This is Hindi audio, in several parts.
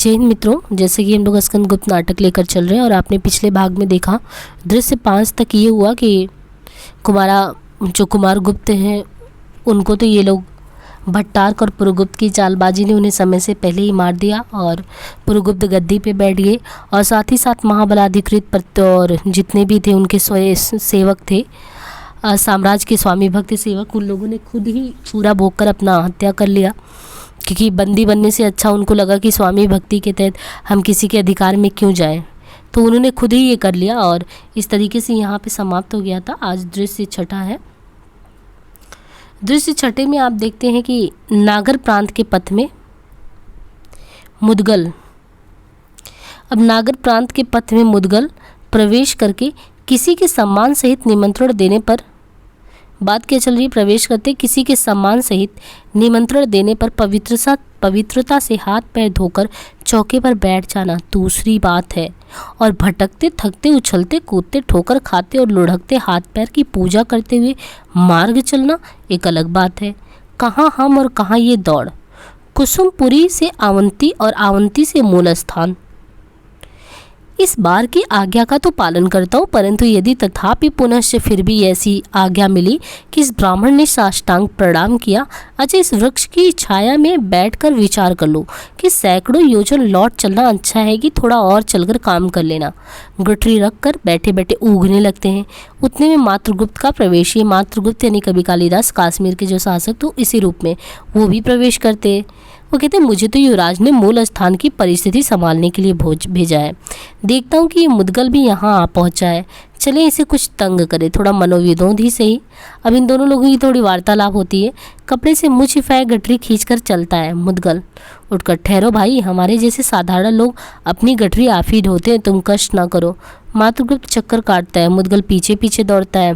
जय हिंद मित्रों, जैसे कि हम लोग स्कंदगुप्त नाटक लेकर चल रहे हैं और आपने पिछले भाग में देखा दृश्य 5 तक ये हुआ कि कुमार गुप्त हैं उनको तो ये लोग भट्टारक और पुरुगुप्त की चालबाजी ने उन्हें समय से पहले ही मार दिया और पुरुगुप्त गद्दी पे बैठ गए और साथ ही साथ महाबलाधिकृत और जितने भी थे उनके सेवक थे, साम्राज्य के स्वामी भक्त सेवक, उन लोगों ने खुद ही पूरा भोग कर अपना हत्या कर लिया, क्योंकि बंदी बनने से अच्छा उनको लगा कि स्वामी भक्ति के तहत हम किसी के अधिकार में क्यों जाएं, तो उन्होंने खुद ही ये कर लिया और इस तरीके से यहाँ पे समाप्त हो गया था। आज दृश्य 6 है। दृश्य 6 में आप देखते हैं कि नागर प्रांत के पथ में मुदगल, अब नागर प्रांत के पथ में मुदगल प्रवेश करके किसी के सम्मान सहित निमंत्रण देने पर, बात क्या चल रही है, प्रवेश करते किसी के सम्मान सहित निमंत्रण देने पर पवित्रता से हाथ पैर धोकर चौके पर बैठ जाना दूसरी बात है, और भटकते थकते उछलते कूदते ठोकर खाते और लुढ़कते हाथ पैर की पूजा करते हुए मार्ग चलना एक अलग बात है। कहाँ हम और कहाँ ये दौड़, कुसुमपुरी से आवंती और आवंती से मूल स्थान। इस बार की आज्ञा का तो पालन करता हूँ, परंतु यदि तथापि पुनश्च फिर भी ऐसी आज्ञा मिली कि इस ब्राह्मण ने साष्टांग प्रणाम किया, अच्छा इस वृक्ष की छाया में बैठकर विचार कर लो कि सैकड़ों योजन लौट चलना अच्छा है कि थोड़ा और चलकर काम कर लेना। गठरी रख कर बैठे बैठे ऊगने लगते हैं। उतने में मातृगुप्त का प्रवेश, ये मातृगुप्त यानी कवि कालिदास कश्मीर के जो शासक तो इसी रूप में वो भी प्रवेश करते हैं। वो कहते हैं मुझे तो युवराज ने मूल स्थान की परिस्थिति संभालने के लिए भेजा है। देखता हूँ कि ये मुदगल भी यहाँ आ पहुँचा है, चले इसे कुछ तंग करे, थोड़ा मनोविनोद ही सही। अब इन दोनों लोगों की थोड़ी वार्तालाप होती है। कपड़े से मुँह छिपाए गठरी खींचकर चलता है मुदगल। उठकर ठहरो भाई, हमारे जैसे साधारण लोग अपनी गठरी आप ही ढोते हैं, तुम कष्ट ना करो। मातृगुप्त चक्कर काटता है, मुदगल पीछे पीछे दौड़ता है।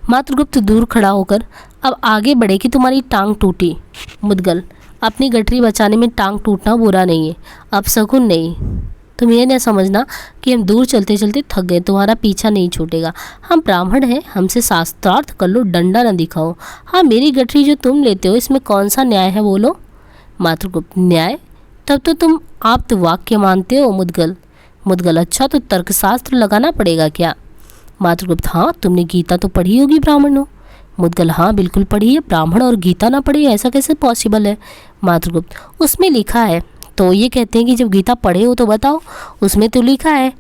मातृगुप्त दूर खड़ा होकर अब आगे बढ़े कि तुम्हारी टांग टूटी। मुदगल, अपनी गठरी बचाने में टांग टूटना बुरा नहीं है, अब शकुन नहीं। तुम ये न समझना कि हम दूर चलते चलते थक गए, तुम्हारा पीछा नहीं छूटेगा। हम ब्राह्मण हैं, हमसे शास्त्रार्थ कर लो, डंडा न दिखाओ। हाँ, मेरी गठरी जो तुम लेते हो इसमें कौन सा न्याय है बोलो। मातृगुप्त, न्याय? तब तो तुम आप तो वाक्य मानते हो। मुदगल, अच्छा तो तर्कशास्त्र लगाना पड़ेगा क्या? मातृगुप्त, हाँ, तुमने गीता तो पढ़ी होगी ब्राह्मणों। मुदगल, हाँ बिल्कुल पढ़ी है, ब्राह्मण और गीता ना पढ़े ऐसा कैसे पॉसिबल है? मातृगुप्त, उसमें लिखा है। तो ये कहते हैं कि जब गीता पढ़े हो तो बताओ, उसमें तो लिखा है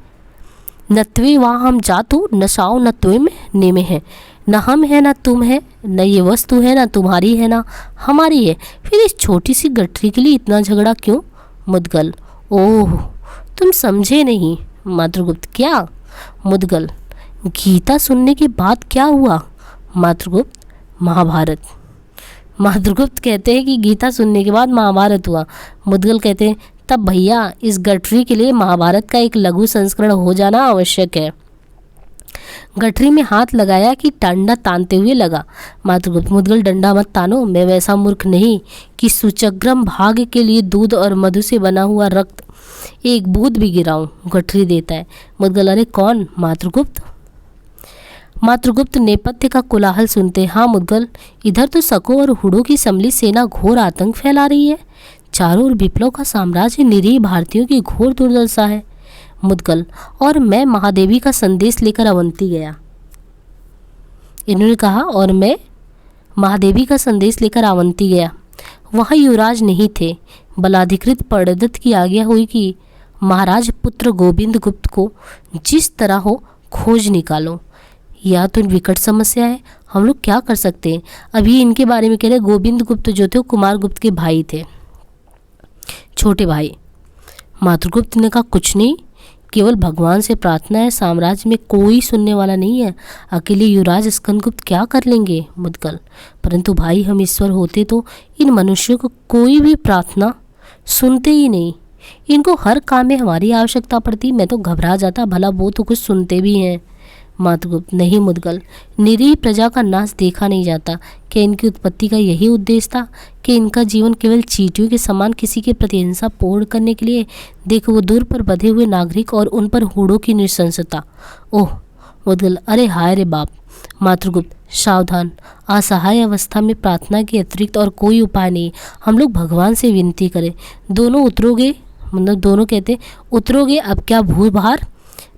नत्वे वहाँ हम जातु नशाओ न त्वम नेमे है, न हम है ना तुम है, न ये वस्तु है ना तुम्हारी है ना हमारी है, फिर इस छोटी सी गठरी के लिए इतना झगड़ा क्यों? मुदगल, ओह तुम समझे नहीं। मातृगुप्त, क्या? मुदगल, गीता सुनने के बाद क्या हुआ? मातृगुप्त, महाभारत। मातृगुप्त कहते हैं कि गीता सुनने के बाद महाभारत हुआ। मुदगल कहते हैं तब भैया इस गठरी के लिए महाभारत का एक लघु संस्करण हो जाना आवश्यक है। गठरी में हाथ लगाया कि डंडा तानते हुए लगा। मातृगुप्त, मुदगल डंडा मत तानो, मैं वैसा मूर्ख नहीं कि सुचग्रम भाग के लिए दूध और मधु से बना हुआ रक्त एक बूंद भी गिराऊं। गठरी देता है। मुदगल, अरे कौन? मातृगुप्त नेपथ्य का कोलाहल सुनते, हाँ मुदगल, इधर तो सको और हुडों की सम्मिलित सेना घोर आतंक फैला रही है। चारों ओर विप्लव का साम्राज्य, निरीह भारतीयों की घोर दुर्दशा है। मुदगल, और मैं महादेवी का संदेश लेकर अवंती गया। इन्होंने कहा और मैं महादेवी का संदेश लेकर अवंती गया। वहाँ युवराज नहीं थे। बलाधिकृत परदत्त की आज्ञा हुई कि महाराज पुत्र गोविंद गुप्त को जिस तरह हो खोज निकालो। यह तो विकट समस्या है, हम लोग क्या कर सकते हैं? अभी इनके बारे में कह रहे गोविंद गुप्त जो थे वो कुमार गुप्त के भाई थे, छोटे भाई। मातृगुप्त ने कहा कुछ नहीं, केवल भगवान से प्रार्थना है, साम्राज्य में कोई सुनने वाला नहीं है, अकेले युवराज स्कंदगुप्त क्या कर लेंगे? मुदगल, परंतु भाई हम ईश्वर होते तो इन मनुष्यों को कोई भी प्रार्थना सुनते ही नहीं, इनको हर काम में हमारी आवश्यकता पड़ती, मैं तो घबरा जाता, भला वो तो कुछ सुनते भी हैं। मातृगुप्त, नहीं मुदगल, निरीह प्रजा का नाश देखा नहीं जाता। क्या इनकी उत्पत्ति का यही उद्देश्य था कि इनका जीवन केवल चींटियों के समान किसी के प्रति हिंसा पूर्ण करने के लिए? देखो वो दूर पर बधे हुए नागरिक और उन पर हूड़ों की नृशंसता। ओह मुदगल, अरे हाय रे बाप। मातृगुप्त, सावधान, असहाय अवस्था में प्रार्थना के अतिरिक्त और कोई उपाय नहीं, हम लोग भगवान से विनती करें। दोनों उतरोगे मतलब दोनों कहते उतरोगे अब क्या भूभार,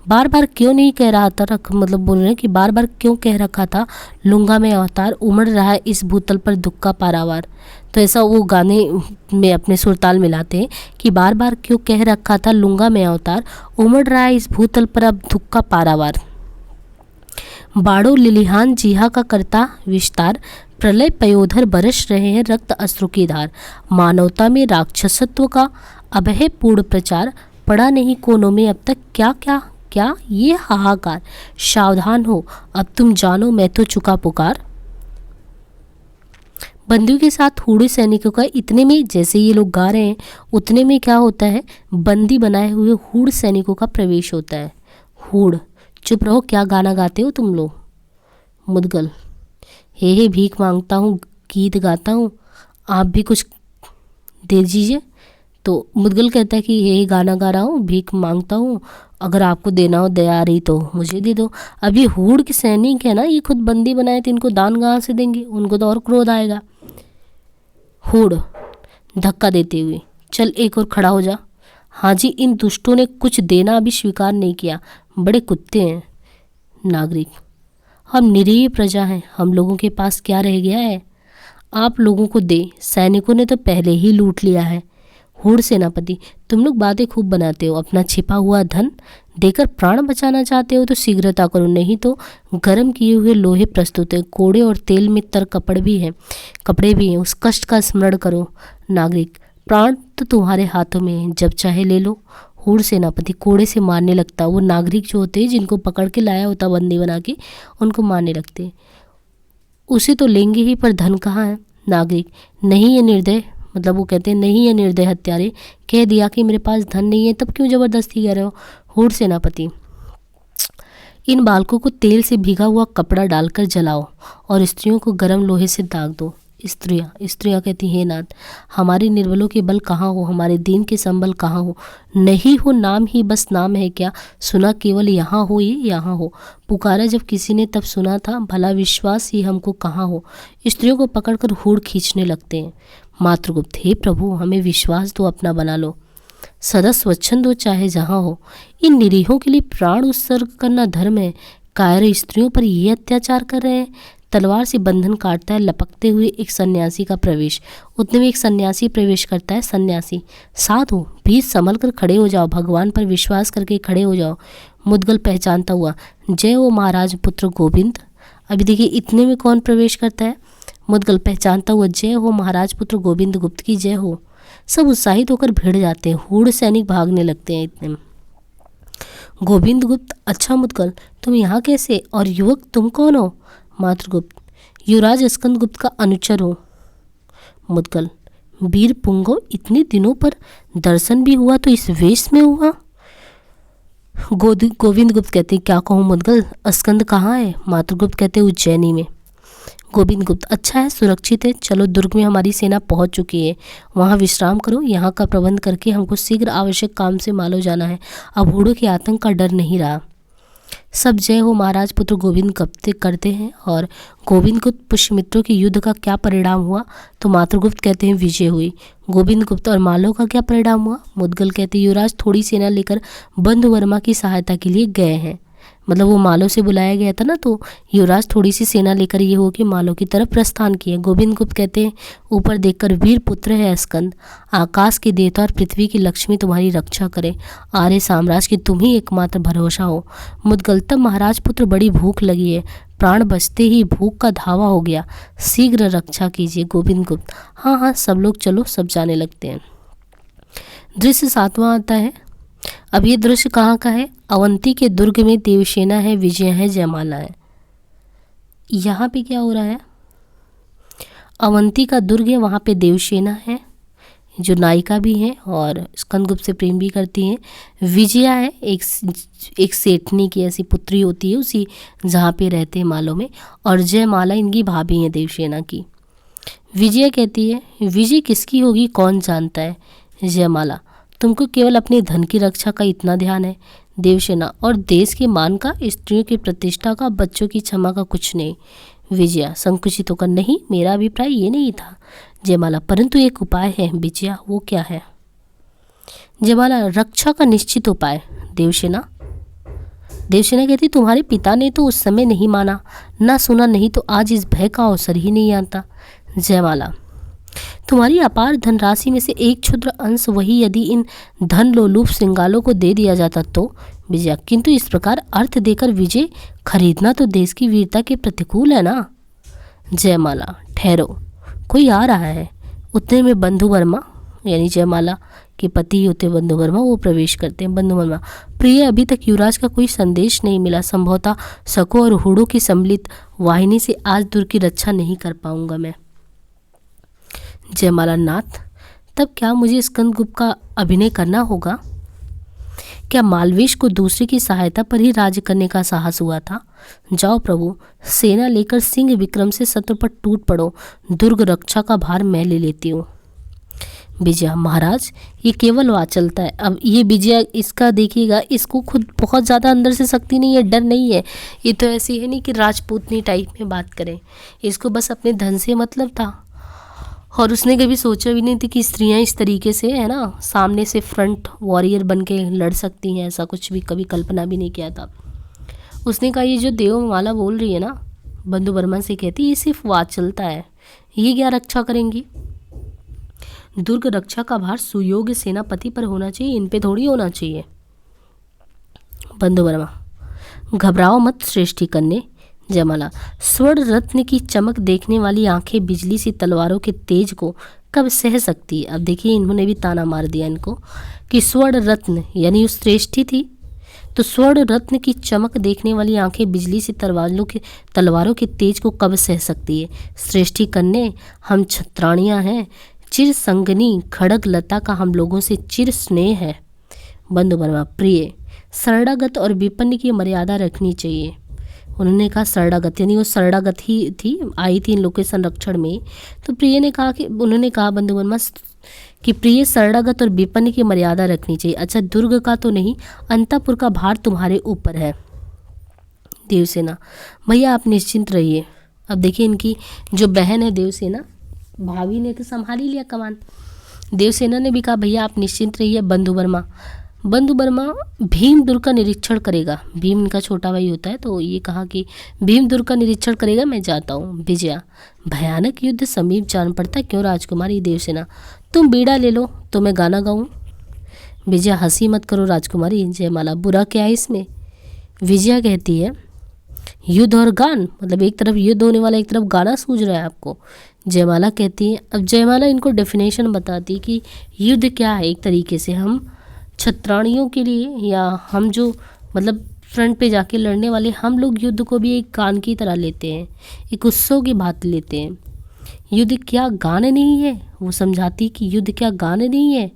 बार बार क्यों नहीं कह रहा था, मतलब बोल रहे हैं कि बार बार क्यों कह रखा था लूंगा मैं अवतार, उमड़ रहा है इस भूतल पर दुख का पारावार। तो ऐसा वो गाने में अपने सुरताल मिलाते हैं कि बार बार क्यों कह रखा था लूंगा मैं अवतार, उमड़ रहा है इस भूतल पर अब दुख का पारावार। बाड़ो लिलिहान जिहा का करता विस्तार, प्रलय पयोधर बरस रहे हैं रक्त अश्रु की धार। मानवता में राक्षसत्व का अब है पूर्ण प्रचार, पड़ा नहीं कोनों में अब तक क्या क्या क्या ये हाहाकार। सावधान हो अब तुम जानो मैं तो चुका पुकार। बंदियों के साथ हूड़े सैनिकों का इतने में, जैसे ये लोग गा रहे हैं उतने में क्या होता है, बंदी बनाए हुए हूड़ सैनिकों का प्रवेश होता है। हूड़, चुप रहो, क्या गाना गाते हो तुम लोग। मुदगल, हे भीख मांगता हूँ, गीत गाता हूँ, आप भी कुछ दे दीजिए। तो मुदगल कहता है कि हे गाना गा रहा हूँ, भीख मांगता हूँ, अगर आपको देना हो दया रही तो मुझे दे दो। अब ये हूड़ के सैनिक है ना, ये खुद बंदी बनाए थे, इनको दान कहाँ से देंगे, उनको तो और क्रोध आएगा। हूड़ धक्का देते हुए, चल एक और खड़ा हो जा। हाँ जी, इन दुष्टों ने कुछ देना अभी स्वीकार नहीं किया, बड़े कुत्ते हैं। नागरिक, हम निरीह प्रजा हैं, हम लोगों के पास क्या रह गया है, आप लोगों को दे, सैनिकों ने तो पहले ही लूट लिया है। हूड़ सेनापति, तुम लोग बातें खूब बनाते हो, अपना छिपा हुआ धन देकर प्राण बचाना चाहते हो तो शीघ्रता करो, नहीं तो गर्म किए हुए लोहे प्रस्तुत है, कोड़े और तेल में तर कपड़े भी हैं, उस कष्ट का स्मरण करो। नागरिक, प्राण तो तुम्हारे हाथों में है, जब चाहे ले लो। हूड़ सेनापति कोड़े से मारने लगता, वो नागरिक जो होते हैं जिनको पकड़ के लाया होता बंदी बना के, उनको मारने लगते। उसे तो लेंगे ही, पर धन कहाँ है। नागरिक, नहीं ये निर्दय, मतलब वो कहते हैं नहीं ये निर्दय हत्यारे, कह दिया कि मेरे पास धन नहीं है, तब क्यों ज़बरदस्ती कर रहे हो। हूड़ सेनापति, इन बालकों को तेल से भीगा हुआ कपड़ा डालकर जलाओ और स्त्रियों को गर्म लोहे से दाग दो। स्त्रियाँ कहती हे नाथ, हमारे निर्बलों के बल कहाँ हो, हमारे दीन के संबल कहाँ हो। नहीं हो नाम ही बस नाम है क्या, सुना केवल यहाँ हो ये यहाँ हो। पुकारा जब किसी ने तब सुना था, भला विश्वास ही हमको कहाँ हो। स्त्रियों को पकड़कर हूड़ खींचने लगते हैं। मातृगुप्त, हे प्रभु हमें विश्वास दो, अपना बना लो, सदा स्वच्छंद हो चाहे जहाँ हो। इन निरीहों के लिए प्राण उत्सर्ग करना धर्म है, कायर स्त्रियों पर ये अत्याचार कर रहे हैं। तलवार से बंधन काटता है लपकते हुए एक सन्यासी का प्रवेश। उतने में एक सन्यासी प्रवेश करता है। सन्यासी, साधु भीत संभल कर खड़े हो जाओ, भगवान पर विश्वास करके खड़े हो जाओ। मुदगल पहचानता हुआ, जय हो महाराज पुत्र गोविंद। अभी देखिए इतने में कौन प्रवेश करता है। मुदगल पहचानता हुआ, जय हो महाराज पुत्र गोविंद गुप्त की जय हो। सब उत्साहित होकर भिड़ जाते हैं, हूड़ सैनिक भागने लगते हैं। इतने में गोविंद गुप्त, अच्छा मुदगल तुम यहाँ कैसे, और युवक तुम कौन हो। मातृगुप्त, युवराज स्कंद गुप्त का अनुचर हो। मुदगल, वीर पुंगव, इतने दिनों पर दर्शन भी हुआ तो इस वेश में हुआ। गोविंद गुप्त कहते, क्या कहूँ मुदगल, स्कंद कहाँ है। मातृगुप्त कहते, उज्जैनी में। गोविंद गुप्त, अच्छा है, सुरक्षित है, चलो दुर्ग में हमारी सेना पहुंच चुकी है, वहां विश्राम करो, यहाँ का प्रबंध करके हमको शीघ्र आवश्यक काम से मालो जाना है। अब हूड़ों के आतंक का डर नहीं रहा। सब जय हो महाराज पुत्र गोविंद गुप्त करते हैं। और गोविंद गुप्त पुष्यमित्रों के युद्ध का क्या परिणाम हुआ, तो मातृगुप्त कहते हैं विजय हुई। गोविंद गुप्त और मालो का क्या परिणाम हुआ। मुदगल कहते युवराज थोड़ी सेना लेकर बंधु वर्मा की सहायता के लिए गए हैं, मतलब वो मालो से बुलाया गया था ना, तो युवराज थोड़ी सी सेना लेकर ये हो कि मालो की तरफ प्रस्थान किए। गोविंद गुप्त कहते हैं ऊपर देखकर वीर पुत्र है स्कंद, आकाश के देवता और पृथ्वी की लक्ष्मी तुम्हारी रक्षा करे, आर्य साम्राज्य की तुम ही एकमात्र भरोसा हो। मुदगल, तब महाराज पुत्र बड़ी भूख लगी है, प्राण बचते ही भूख का धावा हो गया, शीघ्र रक्षा कीजिए। गोविंद गुप्त, हाँ हाँ सब लोग चलो, सब जाने लगते हैं। दृश्य 7वां आता है। अब ये दृश्य कहाँ का है, अवंती के दुर्ग में देवसेना है, विजय है, जयमाला है। यहाँ पे क्या हो रहा है, अवंती का दुर्ग है, वहाँ पे देवसेना है जो नायिका भी है और स्कंदगुप्त से प्रेम भी करती हैं। विजया है, एक सेठनी की ऐसी पुत्री होती है उसी जहाँ पे रहते हैं मालो में, और जयमाला इनकी भाभी है देवसेना की। विजया कहती है विजय किसकी होगी कौन जानता है। जयमाला, तुमको केवल अपने धन की रक्षा का इतना ध्यान है। देवसेना, और देश के मान का, स्त्रियों की प्रतिष्ठा का, बच्चों की क्षमा का कुछ नहीं। विजया संकुचित होकर, नहीं मेरा अभिप्राय ये नहीं था। जयमाला, परंतु एक उपाय है। विजया, वो क्या है। जयमाला रक्षा का निश्चित उपाय। देवसेना देवसेना कहती तुम्हारे पिता ने तो उस समय नहीं माना, ना सुना, नहीं तो आज इस भय का अवसर ही नहीं आता। जयमाला तुम्हारी अपार धनराशि में से एक क्षुद्र अंश वही यदि इन धन लोलुप श्रृंगालों को दे दिया जाता तो। विजया किंतु इस प्रकार अर्थ देकर विजय खरीदना तो देश की वीरता के प्रतिकूल है ना। जयमाला ठहरो, कोई आ रहा है। उतने में बंधु वर्मा यानी जयमाला के पति होते बंधु वर्मा वो प्रवेश करते हैं। बंधु वर्मा प्रिय, अभी तक युवराज का कोई संदेश नहीं मिला। संभवतः शकों और हुड़ों की सम्मिलित वाहिनी से आज दूर की रक्षा नहीं कर पाऊंगा मैं। जयमाला नाथ, तब क्या मुझे स्कंदगुप्त का अभिनय करना होगा? क्या मालवेश को दूसरे की सहायता पर ही राज्य करने का साहस हुआ था? जाओ प्रभु, सेना लेकर सिंह विक्रम से शत्रु पर टूट पड़ो, दुर्ग रक्षा का भार मैं ले लेती हूँ। विजया महाराज, ये केवल वाचलता है। अब ये विजया इसका देखिएगा, इसको खुद बहुत ज़्यादा अंदर से शक्ति नहीं है, डर नहीं है। ये तो ऐसी है नहीं कि राजपूतनी टाइप में बात करें, इसको बस अपने धन से मतलब था। और उसने कभी सोचा भी नहीं थी कि स्त्रियां इस तरीके से है ना सामने से फ्रंट वॉरियर बन के लड़ सकती हैं, ऐसा कुछ भी कभी कल्पना भी नहीं किया था। उसने कहा ये जो देवमाला बोल रही है ना, बंधु वर्मा से कहती ये सिर्फ वाचलता है, ये क्या रक्षा करेंगी? दुर्ग रक्षा का भार सुयोग्य सेनापति पर होना चाहिए, इन पे थोड़ी होना चाहिए। बंधु वर्मा घबराओ मत श्रेष्ठी कन्या। जयमाला स्वर्ण रत्न की चमक देखने वाली आंखें बिजली सी तलवारों के तेज को कब सह सकती है? अब देखिए इन्होंने भी ताना मार दिया इनको कि स्वर्ण रत्न यानी उस श्रेष्ठी थी, तो स्वर्ण रत्न की चमक देखने वाली आंखें बिजली सी तलवारों के तेज को कब सह सकती है? श्रेष्ठी कन्या, हम छत्राणियाँ हैं, चिर संगनी खड़ग लता का हम लोगों से चिर स्नेह है। बंधु वर्मा प्रिय, शरणागत और विपन्न की मर्यादा रखनी चाहिए। उन्होंने कहा शरणागत यानी वो शरणागत ही थी, आई थी इन लोग के संरक्षण में। तो प्रिय ने कहा कि उन्होंने कहा बंधु वर्मा कि प्रिय शरणागत और विपन्न की मर्यादा रखनी चाहिए। अच्छा दुर्ग का तो नहीं, अंतपुर का भार तुम्हारे ऊपर है। देवसेना भैया आप निश्चिंत रहिए। अब देखिए इनकी जो बहन है देवसेना, भाभी ने तो संभाल ही लिया कमान। देवसेना ने भी कहा भैया आप निश्चिंत रहिए। बंधु वर्मा भीम दुर्ग का निरीक्षण करेगा। भीम इनका छोटा भाई होता है, तो ये कहा कि भीम दुर्ग का निरीक्षण करेगा, मैं जाता हूँ। विजया भयानक युद्ध समीप जान पड़ता, क्यों राजकुमारी? देवसेना तुम बीड़ा ले लो तो मैं गाना गाऊँ। विजया हंसी मत करो राजकुमारी। जयमाला बुरा क्या है इसमें? विजया कहती है युद्ध और गान, मतलब एक तरफ युद्ध होने वाला एक तरफ गाना सूझ रहा है आपको। जयमाला कहती है, अब जयमाला इनको डेफिनेशन बताती कि युद्ध क्या है। एक तरीके से हम छत्राणियों के लिए या हम जो मतलब फ्रंट पे जाके लड़ने वाले हम लोग युद्ध को भी एक गान की तरह लेते हैं, एक उत्सव की बात लेते हैं। युद्ध क्या गान नहीं है? वो समझाती कि युद्ध क्या गान नहीं है।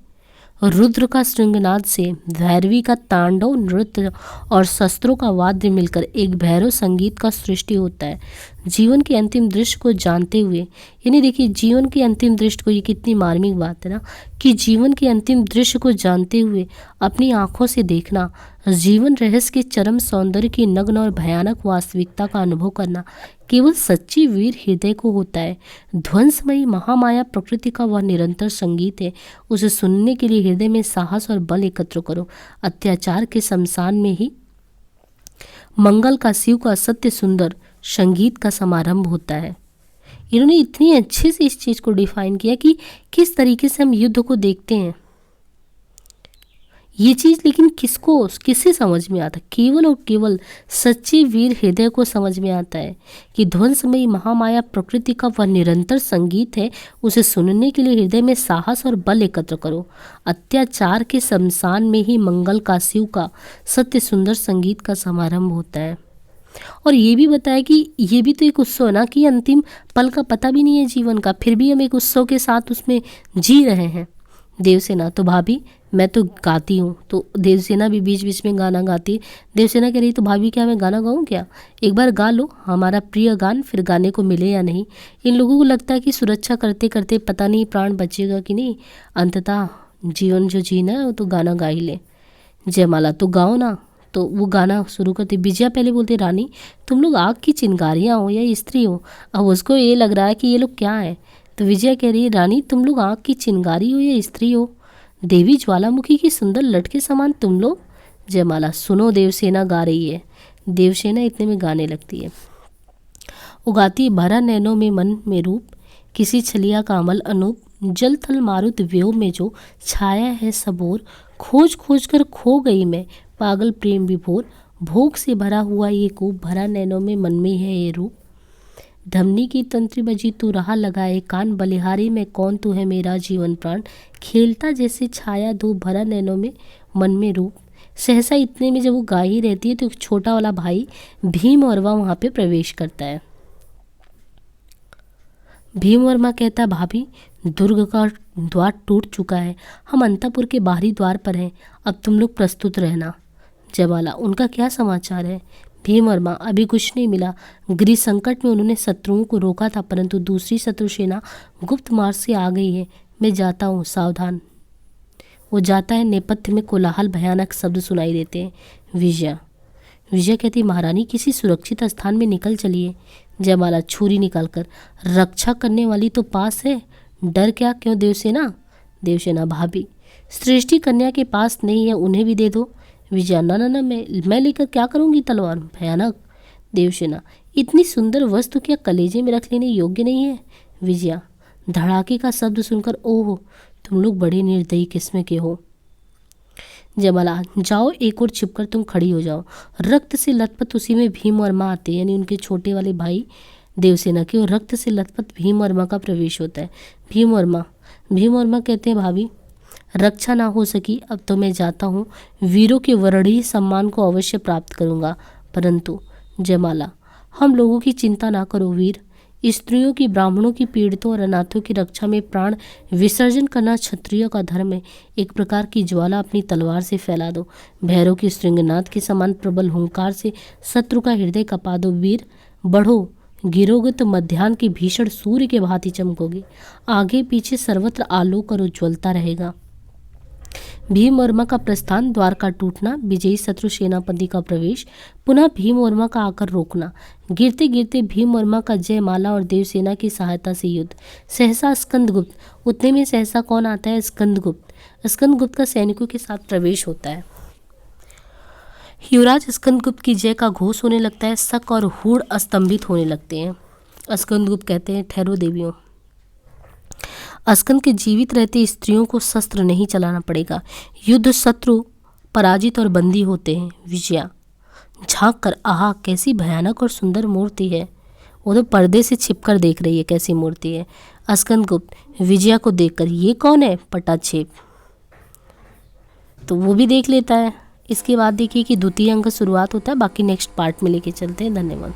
रुद्र का श्रृंगनाद से भैरवी का तांडव नृत्य और शस्त्रों का वाद्य मिलकर एक भैरव संगीत का सृष्टि होता है। जीवन के अंतिम दृश्य को जानते हुए, यानी देखिए जीवन के अंतिम दृश्य को, ये कितनी मार्मिक बात है ना कि जीवन के अंतिम दृश्य को जानते हुए अपनी आंखों से देखना, जीवन रहस्य के चरम सौंदर्य की नग्न और भयानक वास्तविकता का अनुभव करना केवल सच्ची वीर हृदय को होता है। ध्वंसमयी महामाया प्रकृति का वह निरंतर संगीत है। उसे सुनने के लिए हृदय में साहस और बल एकत्र करो। अत्याचार के शमशान में ही मंगल का, शिव का सत्य सुंदर संगीत का समारंभ होता है। इन्होंने इतनी अच्छे से इस चीज़ को डिफाइन किया कि किस तरीके से हम युद्ध को देखते हैं। ये चीज़ लेकिन किससे समझ में आता? केवल और केवल सच्चे वीर हृदय को समझ में आता है कि ध्वंसमयी महामाया प्रकृति का वह निरंतर संगीत है। उसे सुनने के लिए हृदय में साहस और बल एकत्र करो। अत्याचार के शमशान में ही मंगल का, शिव का सत्य सुंदर संगीत का समारंभ होता है। और ये भी बताया कि ये भी तो एक उत्सव है ना कि अंतिम पल का पता भी नहीं है जीवन का, फिर भी हम एक उत्सव के साथ उसमें जी रहे हैं। देवसेना तो भाभी मैं तो गाती हूँ। तो देवसेना भी बीच बीच में गाना गाती। देवसेना कह रही तो भाभी क्या मैं गाना गाऊँ क्या? एक बार गा लो हमारा प्रिय गान, फिर गाने को मिले या नहीं। इन लोगों को लगता है कि सुरक्षा करते करते पता नहीं प्राण बचेगा कि नहीं, अंततः जीवन जो जीना है वो तो गाना गा ही ले। जयमाला तो गाओ ना। तो वो गाना शुरू करती। विजया पहले बोलते रानी तुम लोग आग की चिंगारियाँ हो या स्त्री हो? अब उसको ये लग रहा है कि ये लोग क्या है। तो विजया कह रही है रानी तुम लोग आग की चिंगारी हो या स्त्री हो? देवी ज्वालामुखी की सुंदर लट के समान तुम लोग। जयमाला, सुनो देवसेना गा रही है। देवसेना इतने में गाने लगती है। उगाती भरा नैनों में मन में रूप, किसी छलिया का अमल अनूप, जल थल मारुत व्योम में जो छाया है सबोर, खोज खोज कर खो गई मैं पागल प्रेम विभोर, भोग से भरा हुआ ये कूप, भरा नैनों में मन में है ये रूप। धमनी की तंत्री बजी तू रहा लगाए कान, बलिहारी में कौन तू है मेरा जीवन प्राण, खेलता जैसे छाया धूप, भरा नैनों में मन में रूप। सहसा इतने में जब वो गा ही रहती है तो एक छोटा वाला भाई भीमवर्मा वहाँ पे प्रवेश करता है। भीमवर्मा कहता है, भाभी दुर्ग का द्वार टूट चुका है, हम अंतापुर के बाहरी द्वार पर हैं, अब तुम लोग प्रस्तुत रहना। जयमाला, उनका क्या समाचार है। भीमवर्मा, अभी कुछ नहीं मिला। गृह संकट में उन्होंने शत्रुओं को रोका था, परंतु दूसरी शत्रु सेना गुप्त मार्ग से आ गई है। मैं जाता हूँ, सावधान। वो जाता है। नेपथ्य में कोलाहल, भयानक शब्द सुनाई देते हैं। विजया कहती, महारानी किसी सुरक्षित स्थान में निकल चलिए। जयमाला छुरी निकालकर, रक्षा करने वाली तो पास है, डर क्या क्यों देवसेना। देवसेना, भाभी सृष्टि कन्या के पास नहीं है, उन्हें भी दे दो। विजया, ना ना ना, मैं लेकर क्या करूँगी तलवार, भयानक। देवसेना, इतनी सुंदर वस्तु क्या कलेजे में रख लेने योग्य नहीं है। विजया, धड़ाके का शब्द सुनकर, ओह तुम लोग बड़े निर्दयी किस्म के हो। जयमाला, जाओ एक और छिपकर तुम खड़ी हो जाओ। रक्त से लथपथ उसी में भीमवर्मा आते हैं, यानी उनके छोटे वाले भाई देवसेना के, और रक्त से लथपथ भीमवर्मा का प्रवेश होता है। भीमवर्मा कहते हैं, भाभी रक्षा ना हो सकी, अब तो मैं जाता हूँ। वीरों के वर्णीय सम्मान को अवश्य प्राप्त करूँगा, परंतु जयमाला, हम लोगों की चिंता ना करो वीर। स्त्रियों की, ब्राह्मणों की, पीड़ितों और अनाथों की रक्षा में प्राण विसर्जन करना क्षत्रियों का धर्म है। एक प्रकार की ज्वाला अपनी तलवार से फैला दो, भैरव की श्रृंगनाद के समान प्रबल हुंकार से शत्रु का हृदय कपा दो। वीर बढ़ो, गिरोगे तो मध्याह्न के भीषण सूर्य के भांति चमकोगे। आगे पीछे सर्वत्र आलोक और उज्ज्वलता रहेगा। भीमवर्मा का प्रस्थान, द्वार का टूटना, विजयी शत्रु सेनापति का प्रवेश, पुनः भीमवर्मा का आकर रोकना, गिरते गिरते भीमवर्मा का जयमाला और देवसेना की सहायता से युद्ध। सहसा स्कंदगुप्त, उतने में सहसा कौन आता है, स्कंदगुप्त का सैनिकों के साथ प्रवेश होता है। युवराज स्कंदगुप्त की जय का घोष होने लगता है। शक और हूड़ स्तंभित होने लगते हैं। स्कंदगुप्त कहते हैं, ठहरो देवियों, स्कंद के जीवित रहते स्त्रियों को शस्त्र नहीं चलाना पड़ेगा। युद्ध शत्रु पराजित और बंदी होते हैं। विजया झांक कर, आहा कैसी भयानक और सुंदर मूर्ति है। वो तो पर्दे से छिपकर देख रही है कैसी मूर्ति है। स्कंदगुप्त विजया को देखकर, ये कौन है, पटाक्षेप। तो वो भी देख लेता है। इसके बाद देखिए कि द्वितीय अंक शुरुआत होता है। बाकी नेक्स्ट पार्ट में लेके चलते हैं। धन्यवाद।